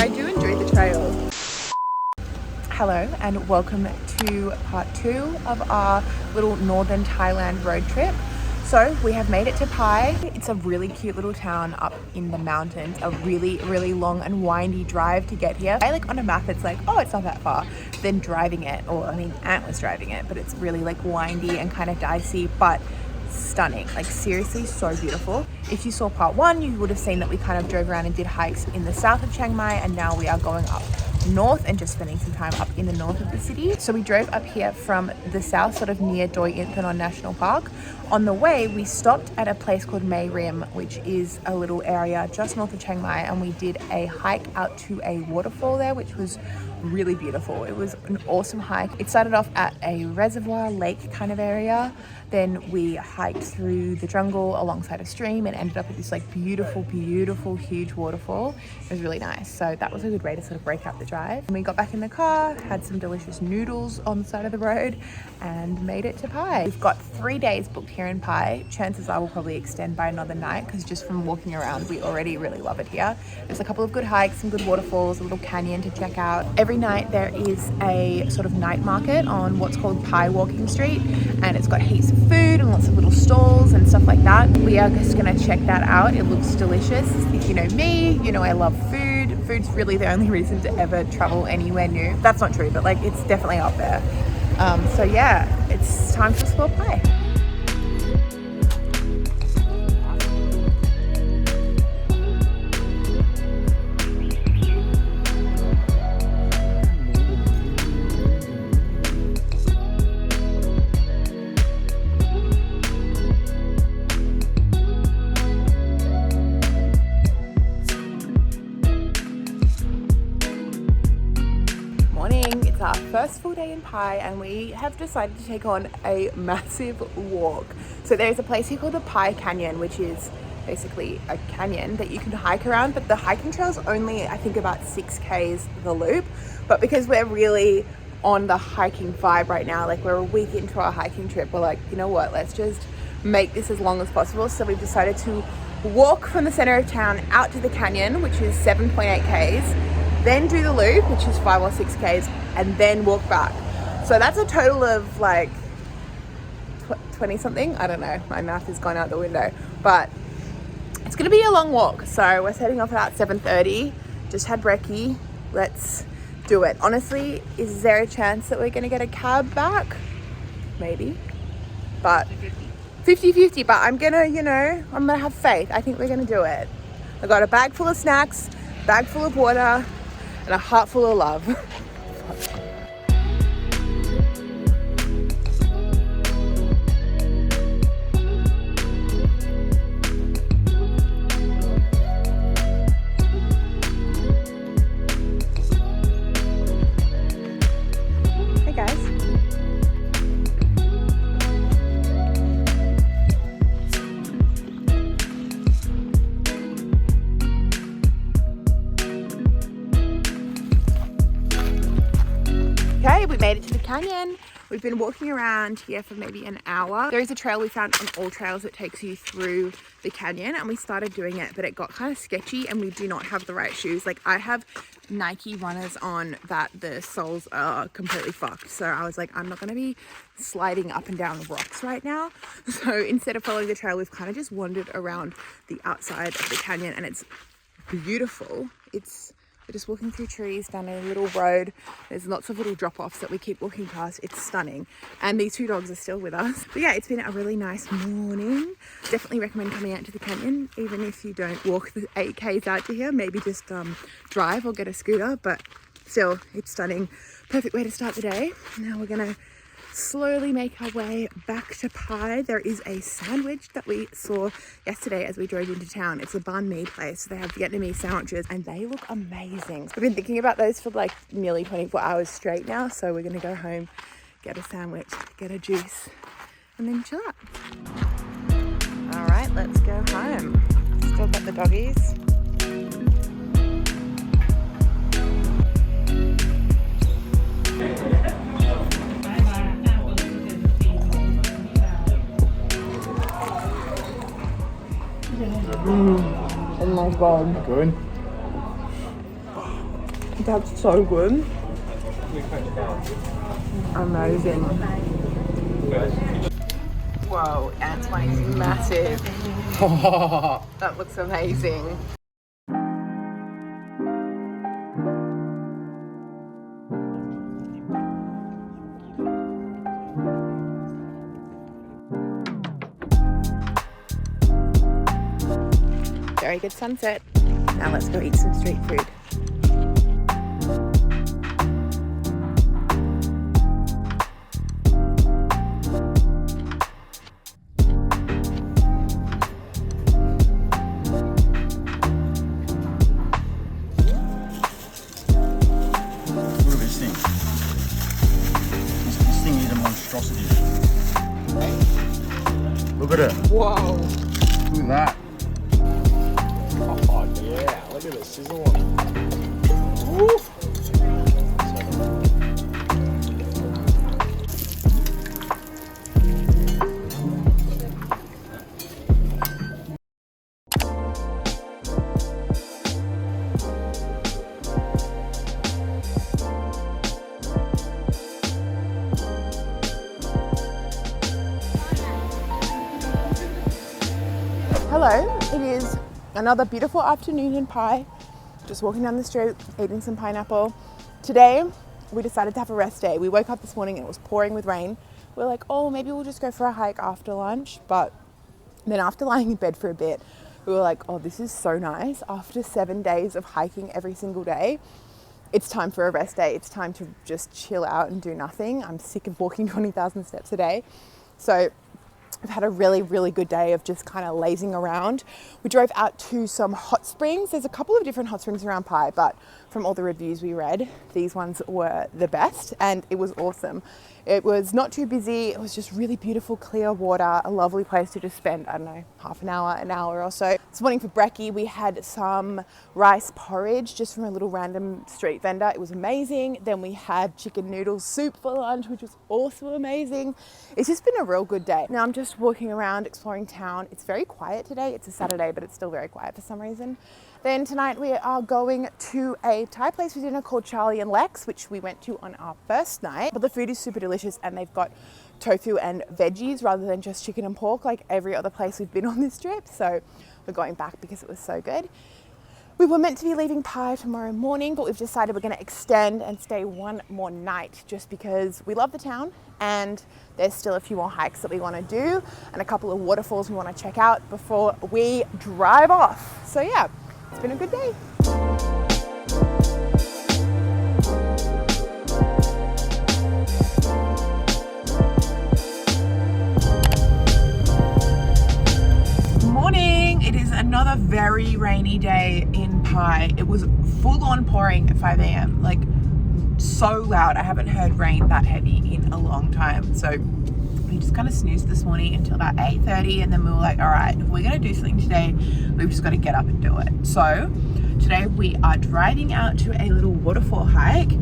but I do enjoy the trail. Hello and welcome to part 2 of our little northern Thailand road trip. So we have made it to Pai. It's a really cute little town up in the mountains, a really long and windy drive to get here. I on a map it's like, oh, it's not that far. Then driving it, or I mean Ant was driving it, but it's really windy and kind of dicey, but stunning. Seriously, so beautiful. If you saw part 1, you would have seen that we kind of drove around and did hikes in the south of Chiang Mai, and now we are going up north and just spending some time up in the north of the city. So we drove up here from the south, sort of near Doi Inthanon National Park. On the way, we stopped at a place called Mae Rim, which is a little area just north of Chiang Mai, and we did a hike out to a waterfall there, which was really beautiful. It was an awesome hike. It started off at a reservoir lake kind of area. Then we hiked through the jungle alongside a stream and ended up at this beautiful huge waterfall. It was really nice. So that was a good way to sort of break up the drive. And we got back in the car, had some delicious noodles on the side of the road, and made it to Pai. We've got 3 days booked here in Pai. Chances are we'll probably extend by another night, because just from walking around we already really love it here. There's a couple of good hikes, some good waterfalls, a little canyon to check out. Every night there is a sort of night market on what's called Pai Walking Street, and it's got heaps of food and lots of little stalls and stuff like that. We are just gonna check that out. It looks delicious. If you know me, you know I love food. Food's really the only reason to ever travel anywhere new. That's not true, but it's definitely up there. So yeah, it's time to explore Pai. Our first full day in Pai, and we have decided to take on a massive walk. So there's a place here called the Pai Canyon, which is basically a canyon that you can hike around, but the hiking trail's only I think about 6Ks the loop. But because we're really on the hiking vibe right now, we're a week into our hiking trip, we're you know what, let's just make this as long as possible. So we've decided to walk from the center of town out to the canyon, which is 7.8Ks, then do the loop, which is 5 or 6Ks, and then walk back. So that's a total of 20 something. I don't know, my math has gone out the window, but it's gonna be a long walk. So we're setting off about 7:30. Just had brekkie. Let's do it. Honestly, is there a chance that we're gonna get a cab back? Maybe, but 50-50, but I'm gonna, I'm gonna have faith. I think we're gonna do it. I got a bag full of snacks, bag full of water, and a heart full of love. Hey guys. Okay, we made it to the canyon. We've been walking around here for maybe an hour. There is a trail we found on All Trails that takes you through the canyon, and we started doing it, but it got kind of sketchy and we do not have the right shoes. I have Nike runners on that the soles are completely fucked. So I was I'm not gonna be sliding up and down rocks right now. So instead of following the trail, we've kind of just wandered around the outside of the canyon, and it's beautiful. We're just walking through trees down a little road. There's lots of little drop-offs that we keep walking past. It's stunning. And these 2 dogs are still with us. But yeah, it's been a really nice morning. Definitely recommend coming out to the canyon, even if you don't walk the 8Ks out to here. Maybe just drive or get a scooter, but still, it's stunning. Perfect way to start the day. Now we're gonna slowly make our way back to Pai. There is a sandwich that we saw yesterday as we drove into town. It's a Banh Mi place. They have Vietnamese sandwiches and they look amazing. So I've been thinking about those for nearly 24 hours straight now. So we're gonna go home, get a sandwich, get a juice, and then chill out. All right, let's go home. Still got the doggies. Oh my god. Good. That's so good. Amazing. Whoa, ants one is massive. That looks amazing. Very good sunset. Now let's go eat some street food. Look at it. Whoa. Look at that. Oh yeah, look at the sizzle on it. Woo. Hello, it is another beautiful afternoon in Pai. Just walking down the street, eating some pineapple. Today, we decided to have a rest day. We woke up this morning and it was pouring with rain. We're like, oh, maybe we'll just go for a hike after lunch. But then after lying in bed for a bit, we were like, oh, this is so nice. After 7 days of hiking every single day, it's time for a rest day. It's time to just chill out and do nothing. I'm sick of walking 20,000 steps a day. So I've had a really, really good day of just kind of lazing around. We drove out to some hot springs. There's a couple of different hot springs around Pai, but from all the reviews we read, these ones were the best and it was awesome. It was not too busy. It was just really beautiful, clear water, a lovely place to just spend, I don't know, half an hour or so. This morning for brekkie, we had some rice porridge just from a little random street vendor. It was amazing. Then we had chicken noodle soup for lunch, which was also amazing. It's just been a real good day. Now I'm just walking around exploring town. It's very quiet today. It's a Saturday, but it's still very quiet for some reason. Then tonight we are going to a Thai place for dinner called Charlie and Lex, which we went to on our first night. But the food is super delicious and they've got tofu and veggies rather than just chicken and pork like every other place we've been on this trip. So we're going back because it was so good. We were meant to be leaving Pai tomorrow morning, but we've decided we're going to extend and stay one more night just because we love the town and there's still a few more hikes that we want to do and a couple of waterfalls we want to check out before we drive off. So yeah, it's been a good day. Morning! It is another very rainy day in Pai. It was full on pouring at 5 a.m. like so loud. I haven't heard rain that heavy in a long time. So we just kind of snoozed this morning until about 8:30 and then we were like, all right, if we're going to do something today, we've just got to get up and do it. So today we are driving out to a little waterfall hike.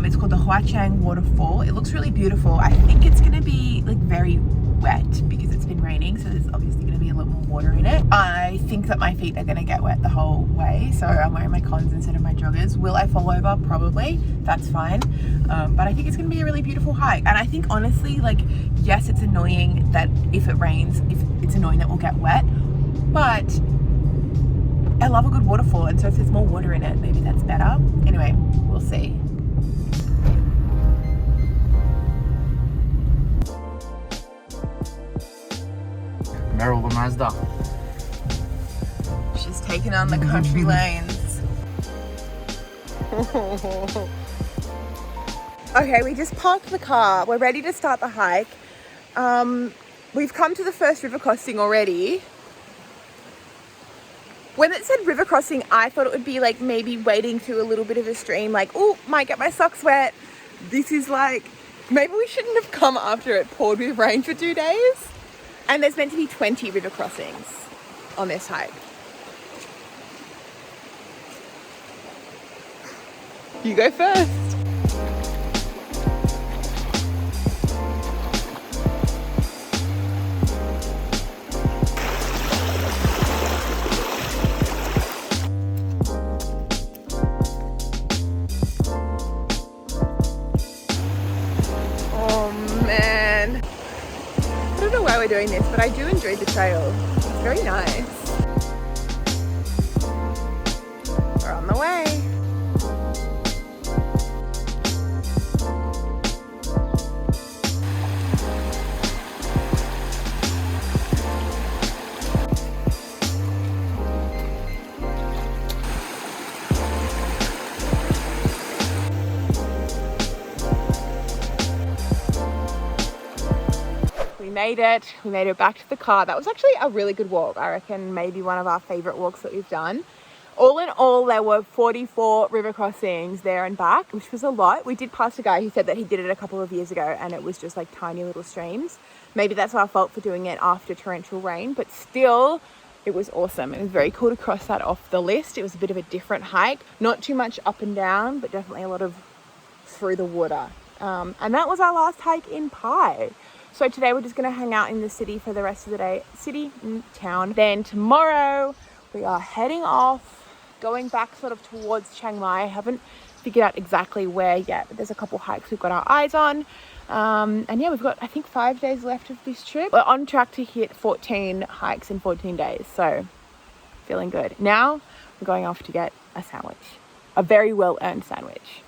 It's called the Huachang Waterfall. It looks really beautiful. I think it's going to be like very wet because it's been raining, so there's obviously going to be a lot more water in it. I think that my feet are going to get wet the whole way, so I'm wearing my cons instead of my joggers. Will I fall over? Probably. That's fine. But I think it's going to be a really beautiful hike. And I think honestly, like, yes, it's annoying that if it rains, if it's annoying that we'll get wet, but I love a good waterfall, and so if there's more water in it, maybe that's better. Anyway, we'll see. Meryl the Mazda. She's taken on the country lanes. Okay, we just parked the car. We're ready to start the hike. We've come to the first river crossing already. When it said river crossing, I thought it would be like maybe wading through a little bit of a stream, like, oh, might get my socks wet. This is like, maybe we shouldn't have come after it poured with rain for 2 days. And there's meant to be 20 river crossings on this hike. You go first. why we're doing this, but I do enjoy the trail. It's very nice. We're on the way. We made it back to the car. That was actually a really good walk. I reckon maybe one of our favorite walks that we've done. All in all, there were 44 river crossings there and back, which was a lot. We did pass a guy who said that he did it a couple of years ago and it was just like tiny little streams. Maybe that's our fault for doing it after torrential rain, but still it was awesome. It was very cool to cross that off the list. It was a bit of a different hike, not too much up and down, but definitely a lot of through the water. And that was our last hike in Pai. So today we're just going to hang out in the city for the rest of the day. Town. Then tomorrow we are heading off, going back sort of towards Chiang Mai. I haven't figured out exactly where yet, but there's a couple hikes we've got our eyes on. And yeah, we've got, I think, 5 days left of this trip. We're on track to hit 14 hikes in 14 days. So feeling good. Now we're going off to get a sandwich. A very well-earned sandwich.